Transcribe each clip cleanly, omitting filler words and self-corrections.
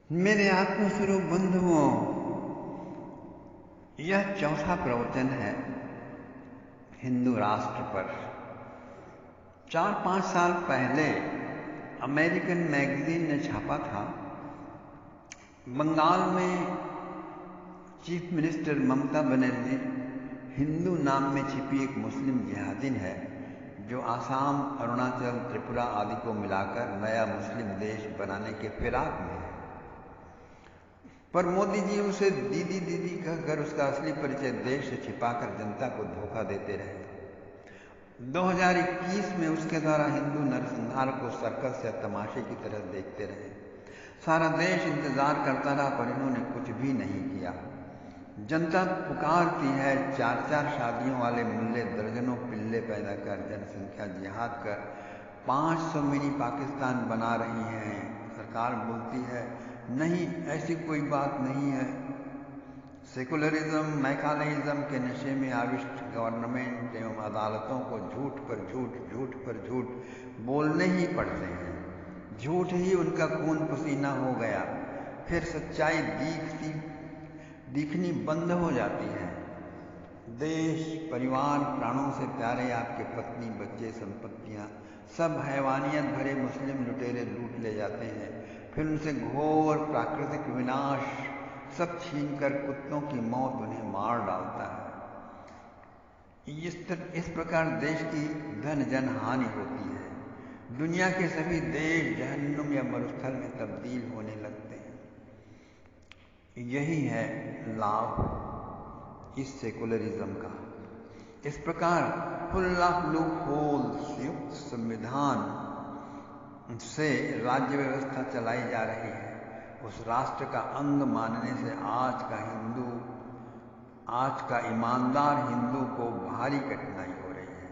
मेरे आत्मस्वरूप बंधुओं, यह चौथा प्रवचन है हिंदू राष्ट्र पर। 4-5 साल पहले अमेरिकन मैगजीन ने छापा था, बंगाल में चीफ मिनिस्टर ममता बनर्जी हिंदू नाम में छिपी एक मुस्लिम जिहादिन है जो आसाम, अरुणाचल, त्रिपुरा आदि को मिलाकर नया मुस्लिम देश बनाने के फिराक में है। पर मोदी जी उसे दीदी दीदी कहकर उसका असली परिचय देश से छिपाकर जनता को धोखा देते रहे। 2021 में उसके द्वारा हिंदू नरसंहार को सर्कस या तमाशे की तरह देखते रहे। सारा देश इंतजार करता रहा, पर इन्होंने कुछ भी नहीं किया। जनता पुकारती है, 4-4 शादियों वाले मुल्ले दर्जनों पिल्ले पैदा कर जनसंख्या जिहाद कर 500 मिनी पाकिस्तान बना रही हैं। सरकार बोलती है नहीं, ऐसी कोई बात नहीं है। सेकुलरिज्म, मैकानिज्म के नशे में आविष्ट गवर्नमेंट एवं अदालतों को झूठ पर झूठ, झूठ पर झूठ बोलने ही पड़ते हैं। झूठ ही उनका खून पसीना हो गया, फिर सच्चाई दिखनी बंद हो जाती है। देश, परिवार, प्राणों से प्यारे आपके पत्नी, बच्चे, संपत्तियां सब हैवानियत भरे मुस्लिम लुटेरे लूट ले जाते हैं। फिर उनसे घोर प्राकृतिक विनाश सब छीनकर कुत्तों की मौत उन्हें मार डालता है। इस प्रकार देश की धन जन हानि होती है। दुनिया के सभी देश जहन्नुम या मरुस्थल में तब्दील होने लगते हैं। यही है लाभ इस सेकुलरिज्म का। इस प्रकार खुला लूप होल्स युक्त संविधान से राज्य व्यवस्था चलाई जा रही है। उस राष्ट्र का अंग मानने से आज का ईमानदार हिंदू को भारी कठिनाई हो रही है।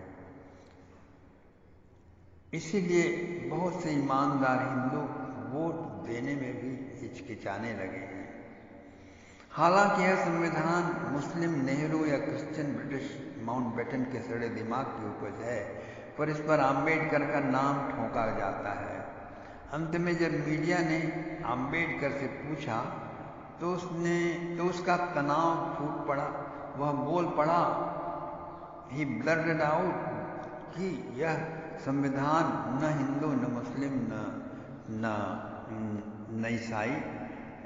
इसीलिए बहुत से ईमानदार हिंदू वोट देने में भी हिचकिचाने लगे हैं। हालांकि यह संविधान मुस्लिम नेहरू या क्रिश्चियन ब्रिटिश माउंटबेटन के सड़े दिमाग की उपज है, पर इस पर आम्बेडकर का नाम ठोका जाता है। अंत में जब मीडिया ने आम्बेडकर से पूछा तो उसका तनाव फूट पड़ा। वह बोल पड़ा, ही ब्लर्टेड आउट कि यह संविधान न हिंदू, न मुस्लिम, न ईसाई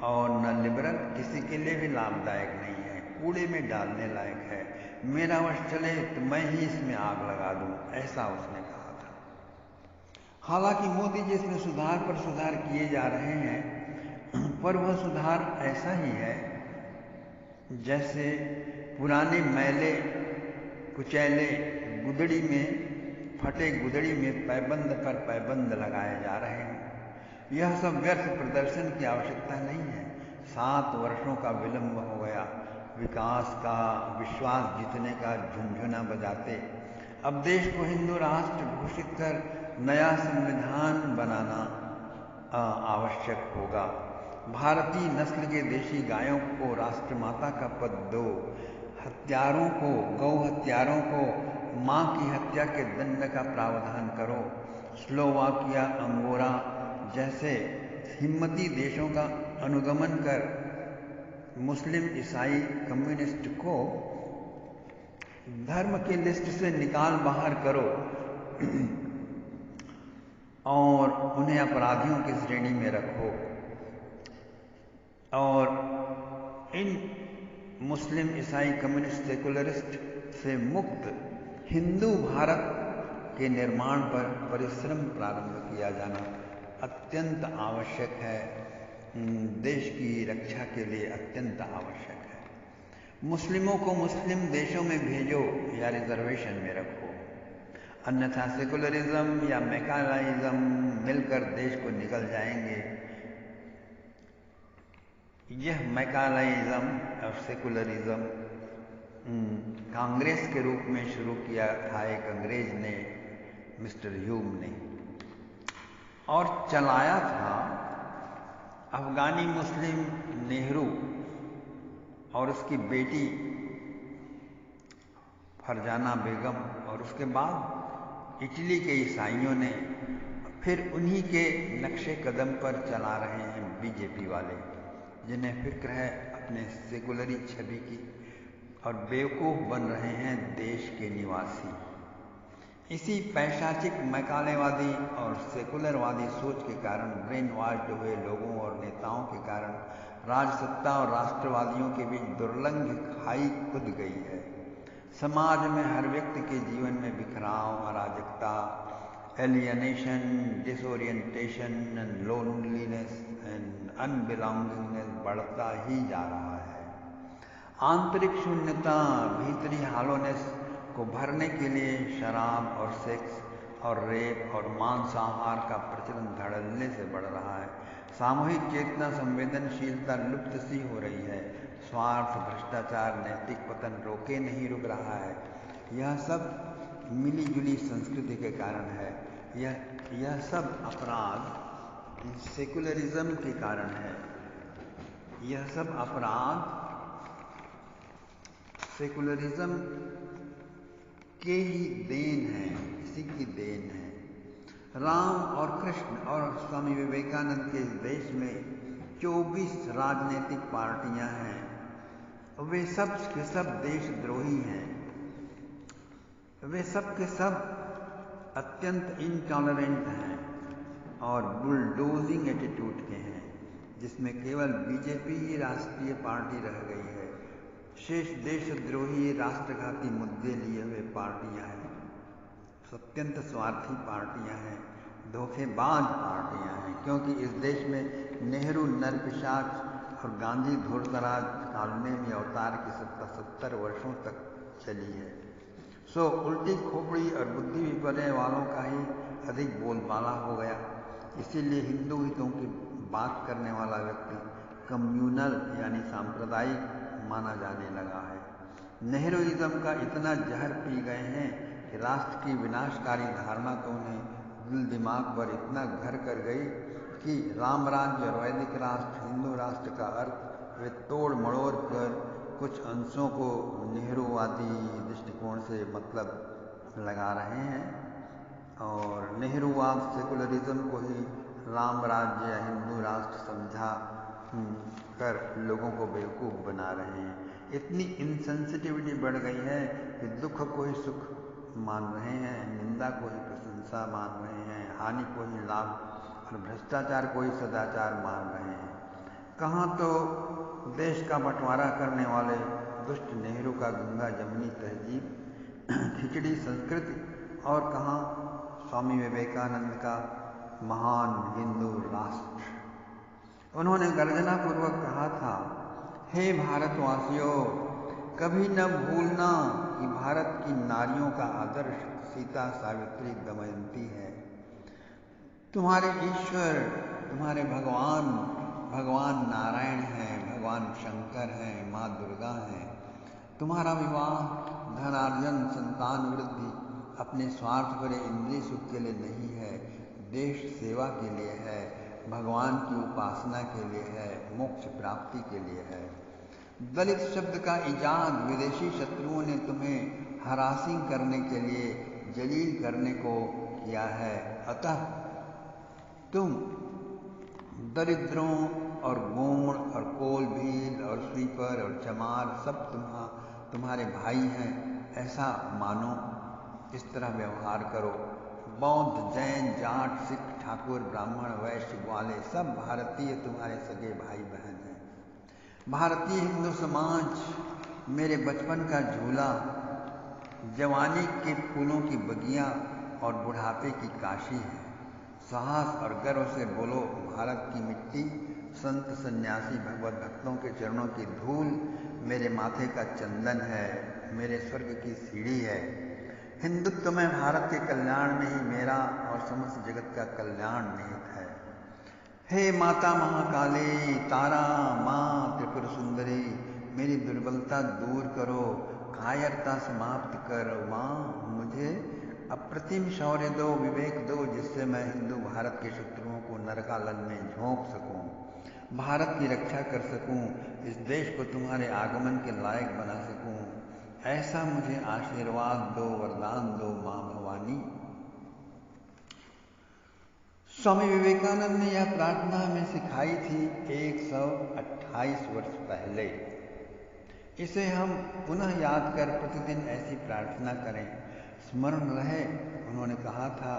और न लिबरल किसी के लिए भी लाभदायक नहीं है, कूड़े में डालने लायक है। मेरा वश चले तो मैं ही इसमें आग लगा दूं, ऐसा उसने कहा था। हालांकि मोदी जी इसमें सुधार पर सुधार किए जा रहे हैं, पर वह सुधार ऐसा ही है जैसे पुराने मैले कुचैले गुदड़ी में फटे गुदड़ी में पैबंद पर पैबंद लगाए जा रहे हैं। यह सब व्यर्थ प्रदर्शन की आवश्यकता नहीं है। 7 वर्षों का विलंब हो गया विकास का विश्वास जीतने का झुनझुना बजाते। अब देश को हिंदू राष्ट्र घोषित कर नया संविधान बनाना आवश्यक होगा। भारतीय नस्ल के देशी गायों को राष्ट्रमाता का पद दो। गौ हत्यारों को मां की हत्या के दंड का प्रावधान करो। स्लोवाकिया, अंगोरा जैसे हिम्मती देशों का अनुगमन कर मुस्लिम, ईसाई, कम्युनिस्ट को धर्म की लिस्ट से निकाल बाहर करो और उन्हें अपराधियों की श्रेणी में रखो। और इन मुस्लिम, ईसाई, कम्युनिस्ट, सेकुलरिस्ट से मुक्त हिंदू भारत के निर्माण पर परिश्रम प्रारंभ किया जाना अत्यंत आवश्यक है। देश की रक्षा के लिए अत्यंत आवश्यक है। मुस्लिमों को मुस्लिम देशों में भेजो या रिजर्वेशन में रखो, अन्यथा सेकुलरिज्म या मैकानिज्म मिलकर देश को निगल जाएंगे। यह मैकानिज्म और सेकुलरिज्म कांग्रेस के रूप में शुरू किया था एक अंग्रेज ने, मिस्टर ह्यूम ने, और चलाया था अफगानी मुस्लिम नेहरू और उसकी बेटी फरजाना बेगम, और उसके बाद इटली के ईसाइयों ने फिर उन्हीं के नक्शे कदम पर चला रहे हैं बीजेपी वाले, जिन्हें फिक्र है अपने सेकुलरी छवि की और बेवकूफ़ बन रहे हैं देश के निवासी। इसी पैशाचिक मैकालेवादी और सेकुलरवादी सोच के कारण ब्रेन वॉश्ड हुए लोगों और नेताओं के कारण राजसत्ता और राष्ट्रवादियों के बीच दुर्लंघ खाई खुद गई है। समाज में हर व्यक्ति के जीवन में बिखराव, अराजकता, alienation, disorientation and loneliness and unbelongingness बढ़ता ही जा रहा है। आंतरिक शून्यता, भीतरी हालोनेस को भरने के लिए शराब और सेक्स और रेप और मांसाहार का प्रचलन धड़ल्ले से बढ़ रहा है। सामूहिक चेतना, संवेदनशीलता लुप्त सी हो रही है। स्वार्थ, भ्रष्टाचार, नैतिक पतन रोके नहीं रुक रहा है। यह सब मिलीजुली संस्कृति के कारण है। यह सब अपराध सेकुलरिज्म के कारण है। यह सब अपराध सेकुलरिज्म के ही देन है, इसी की देन है। राम और कृष्ण और स्वामी विवेकानंद के इस देश में 24 राजनीतिक पार्टियां हैं। वे सब के सब देशद्रोही हैं। वे सब के सब अत्यंत इनटॉलरेंट हैं और बुलडोजिंग एटीट्यूड के हैं, जिसमें केवल बीजेपी ही राष्ट्रीय पार्टी रह गई है। शेष देशद्रोही, राष्ट्रघाती मुद्दे लिए हुए पार्टियां हैं, अत्यंत स्वार्थी पार्टियां हैं, धोखेबाज पार्टियां हैं, क्योंकि इस देश में नेहरू नरपिशाच और गांधी धूर्तराज कालने में अवतार की सत्ता 70 वर्षों तक चली है। सो उल्टी खोपड़ी और बुद्धि विपर्य वालों का ही अधिक बोलबाला हो गया। इसीलिए हिंदू हितों की बात करने वाला व्यक्ति कम्युनल यानी सांप्रदायिक माना जाने लगा है। नेहरूइज्म का इतना जहर पी गए हैं कि राष्ट्र की विनाशकारी धारणा तो उन्हें दिल दिमाग पर इतना घर कर गई कि राम राज्य और वैदिक राष्ट्र, हिंदू राष्ट्र का अर्थ वे तोड़ मड़ोड़ कर कुछ अंशों को नेहरूवादी दृष्टिकोण से मतलब लगा रहे हैं और नेहरूवाद सेकुलरिज्म को ही राम राज्य या हिंदू राष्ट्र समझा कर लोगों को बेवकूफ़ बना रहे हैं। इतनी इनसेंसिटिविटी बढ़ गई है कि दुख को ही सुख मान रहे हैं, निंदा को ही प्रशंसा मान रहे हैं, हानि को ही लाभ और भ्रष्टाचार को ही सदाचार मान रहे हैं। कहाँ तो देश का बंटवारा करने वाले दुष्ट नेहरू का गंगा जमुनी तहजीब खिचड़ी संस्कृति और कहाँ स्वामी विवेकानंद का महान हिंदू राष्ट्र। उन्होंने गर्जना पूर्वक कहा था, हे भारतवासियों, कभी न भूलना कि भारत की नारियों का आदर्श सीता, सावित्री, दमयंती है। तुम्हारे ईश्वर, तुम्हारे भगवान नारायण हैं, भगवान शंकर हैं, माँ दुर्गा हैं। तुम्हारा विवाह, धनार्जन, संतान वृद्धि अपने स्वार्थ भरे इंद्रिय सुख के लिए नहीं है, देश सेवा के लिए है, भगवान की उपासना के लिए है, मोक्ष प्राप्ति के लिए है। दलित शब्द का इजाद विदेशी शत्रुओं ने तुम्हें हरासिंग करने के लिए, जलील करने को किया है। अतः तुम दरिद्रों और गौण और कोल भील और स्वीपर और चमार सब तुम्हारे भाई हैं, ऐसा मानो, इस तरह व्यवहार करो। बौद्ध, जैन, जाट, सिख, ठाकुर, ब्राह्मण, वैश्य, ग्वाले सब भारतीय तुम्हारे सगे भाई बहन हैं। भारतीय हिंदू समाज मेरे बचपन का झूला, जवानी के फूलों की बगिया और बुढ़ापे की काशी है। साहस और गर्व से बोलो, भारत की मिट्टी, संत सन्यासी भगवत भक्तों के चरणों की धूल मेरे माथे का चंदन है, मेरे स्वर्ग की सीढ़ी है। हिंदुत्व में भारत के कल्याण में ही मेरा और समस्त जगत का कल्याण निहित है। हे माता महाकाली, तारा, माँ त्रिपुर सुंदरी, मेरी दुर्बलता दूर करो, कायरता समाप्त करो। माँ, मुझे अप्रतिम शौर्य दो, विवेक दो, जिससे मैं हिंदू भारत के शत्रुओं को नरकालन में झोंक सकूं, भारत की रक्षा कर सकूं, इस देश को तुम्हारे आगमन के लायक बना सकूं। ऐसा मुझे आशीर्वाद दो, वरदान दो माँ भवानी। स्वामी विवेकानंद ने यह प्रार्थना हमें सिखाई थी 128 वर्ष पहले। इसे हम पुनः याद कर प्रतिदिन ऐसी प्रार्थना करें। स्मरण रहे, उन्होंने कहा था,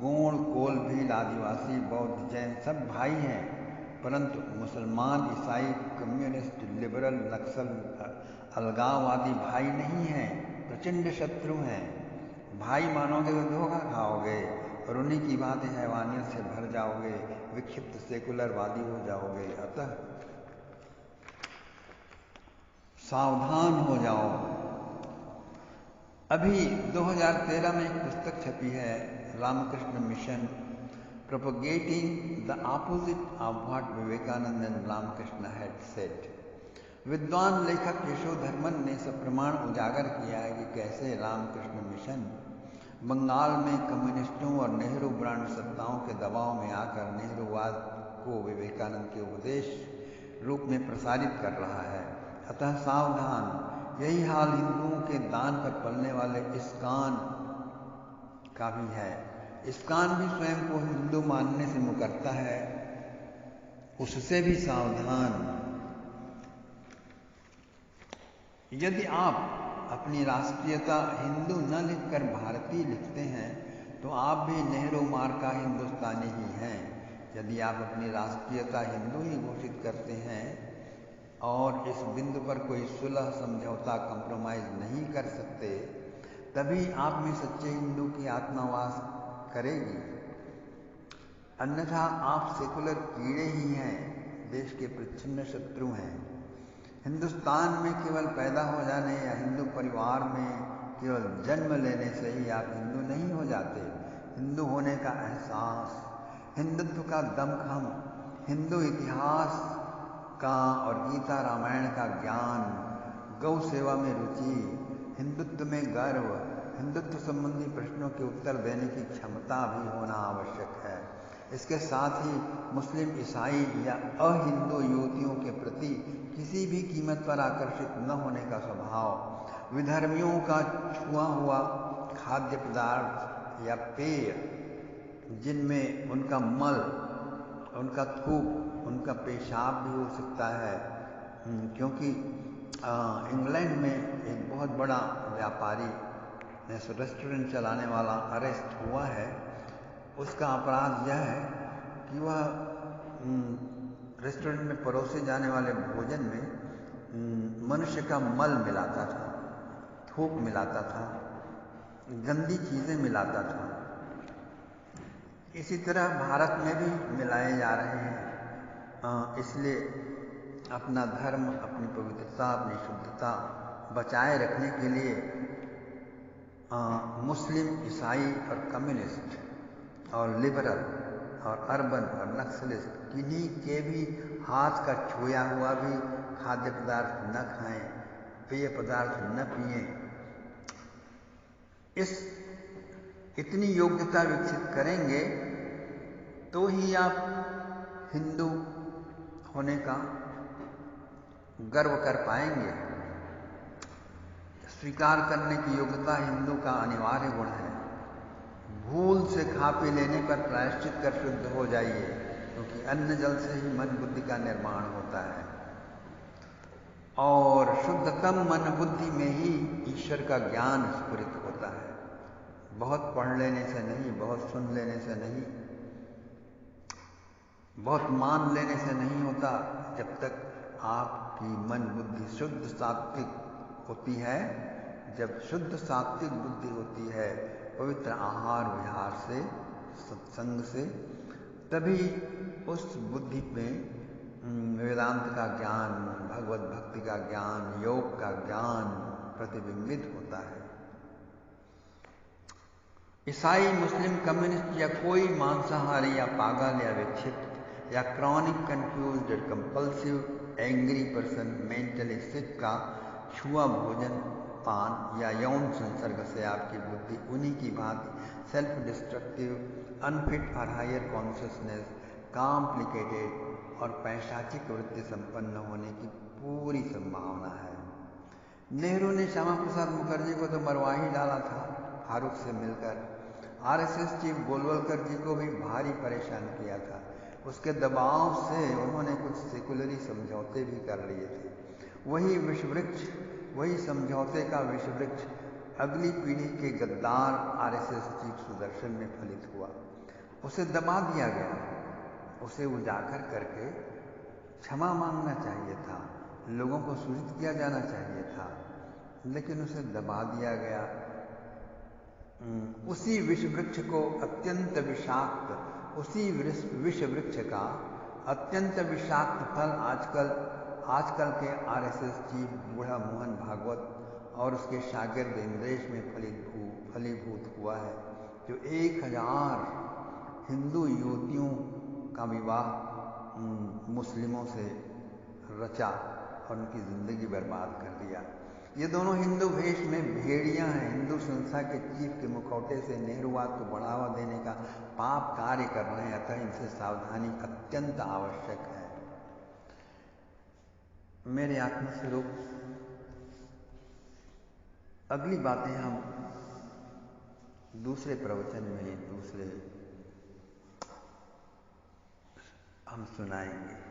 गोंड, कोल, भील, आदिवासी, बौद्ध, जैन सब भाई हैं, परंतु मुसलमान, ईसाई, कम्युनिस्ट, लिबरल, नक्सल, अलगाववादी भाई नहीं हैं, प्रचंड शत्रु हैं। भाई मानोगे तो धोखा खाओगे और उन्हीं की भांति हैवानियत से भर जाओगे, विक्षिप्त सेकुलरवादी हो जाओगे। अतः सावधान हो जाओ। अभी 2013 में एक पुस्तक छपी है, Ramakrishna Mission, propagating the opposite of what Vivekananda and Ramakrishna had said. विद्वान लेखक यशोधर्मन ने सप्रमाण उजागर किया है कि कैसे रामकृष्ण मिशन बंगाल में कम्युनिस्टों और नेहरू ब्रांड सत्ताओं के दबाव में आकर नेहरूवाद को विवेकानंद के उपदेश रूप में प्रसारित कर रहा है। अतः सावधान। यही हाल हिंदुओं के दान पर पलने वाले इस्कॉन का भी है। इस्कॉन भी स्वयं को हिंदू मानने से मुकरता है, उससे भी सावधान। यदि आप अपनी राष्ट्रीयता हिंदू न लिखकर भारतीय लिखते हैं तो आप भी नेहरू मार्का हिंदुस्तानी ही हैं। यदि आप अपनी राष्ट्रीयता हिंदू ही घोषित करते हैं और इस बिंदु पर कोई सुलह, समझौता, कंप्रोमाइज नहीं कर सकते, तभी आप में सच्चे हिंदू की आत्मा वास करेगी। अन्यथा आप सेकुलर कीड़े ही हैं, देश के प्रच्छन्न शत्रु हैं। हिंदुस्तान में केवल पैदा हो जाने या हिंदू परिवार में केवल जन्म लेने से ही आप हिंदू नहीं हो जाते। हिंदू होने का एहसास, हिंदुत्व का दमखम, हिंदू इतिहास का और गीता रामायण का ज्ञान, गौ सेवा में रुचि, हिंदुत्व में गर्व, हिंदुत्व संबंधी प्रश्नों के उत्तर देने की क्षमता भी होना आवश्यक है। इसके साथ ही मुस्लिम, ईसाई या अहिंदू युवतियों के प्रति किसी भी कीमत पर आकर्षित न होने का स्वभाव, विधर्मियों का छुआ हुआ खाद्य पदार्थ या पेय जिनमें उनका मल, उनका थूक, उनका पेशाब भी हो सकता है, क्योंकि इंग्लैंड में एक बहुत बड़ा व्यापारी, रेस्टोरेंट चलाने वाला अरेस्ट हुआ है। उसका अपराध यह है कि वह रेस्टोरेंट में परोसे जाने वाले भोजन में मनुष्य का मल मिलाता था, थूक मिलाता था, गंदी चीज़ें मिलाता था। इसी तरह भारत में भी मिलाए जा रहे हैं। इसलिए अपना धर्म, अपनी पवित्रता, अपनी शुद्धता बचाए रखने के लिए मुस्लिम, ईसाई और कम्युनिस्ट और लिबरल और अर्बन और नक्सलिस्ट किन्हीं के भी हाथ का छुआ हुआ भी खाद्य पदार्थ न खाएं, पेय पदार्थ न पिएं। इतनी योग्यता विकसित करेंगे तो ही आप हिंदू होने का गर्व कर पाएंगे। स्वीकार करने की योग्यता हिंदू का अनिवार्य गुण है। भूल से खा पी लेने पर प्रायश्चित कर शुद्ध हो जाइए, क्योंकि अन्न जल से ही मन बुद्धि का निर्माण होता है और शुद्धतम मन बुद्धि में ही ईश्वर का ज्ञान स्फुरित होता है। बहुत पढ़ लेने से नहीं, बहुत सुन लेने से नहीं, बहुत मान लेने से नहीं होता। जब तक आपकी मन बुद्धि शुद्ध सात्विक होती है, जब शुद्ध सात्विक बुद्धि होती है, पवित्र आहार विहार से, सत्संग से, तभी उस बुद्धि में वेदांत का ज्ञान, भगवत भक्ति का ज्ञान, योग का ज्ञान प्रतिबिंबित होता है। ईसाई, मुस्लिम, कम्युनिस्ट या कोई मांसाहारी या पागल या विक्षिप्त या क्रॉनिक कंफ्यूज्ड और कंपल्सिव एंग्री पर्सन, मेंटली सिक का छुआ भोजन, पान या यौन संसर्ग से आपकी बुद्धि उन्हीं की भांति self destructive, unfit for higher consciousness, complicated और पैशाचिक वृत्ति संपन्न होने की पूरी संभावना है। नेहरू ने श्यामा प्रसाद मुखर्जी को तो मरवा ही डाला था फारूक से मिलकर, आरएसएस चीफ गोलवलकर जी को भी भारी परेशान किया था। उसके दबाव से उन्होंने कुछ सेकुलरी समझौते भी कर लिए थे। वही विषवृक्ष, वही समझौते का विषवृक्ष अगली पीढ़ी के गद्दार आरएसएस चीफ सुदर्शन में फलित हुआ। उसे दबा दिया गया, उसे उजागर करके क्षमा मांगना चाहिए था, लोगों को सूचित किया जाना चाहिए था, लेकिन उसे दबा दिया गया। उसी विषवृक्ष को अत्यंत विषाक्त, उसी विषवृक्ष का अत्यंत विषाक्त फल आजकल के आरएसएस चीफ बूढ़ा मोहन भागवत और उसके शागिर्द इंद्रेश में फलीभूत हुआ है, जो 1000 हिंदू युवतियों का विवाह मुस्लिमों से रचा और उनकी जिंदगी बर्बाद कर दिया। ये दोनों हिंदू वेश में भेड़िया हैं। हिंदू संस्था के चीफ के मुखौटे से नेहरूवाद को बढ़ावा देने का पाप कार्य कर रहे हैं, अतः इनसे सावधानी अत्यंत आवश्यक है। मेरे आत्मस्वरूप, अगली बातें हम दूसरे प्रवचन में हम सुनाएंगे।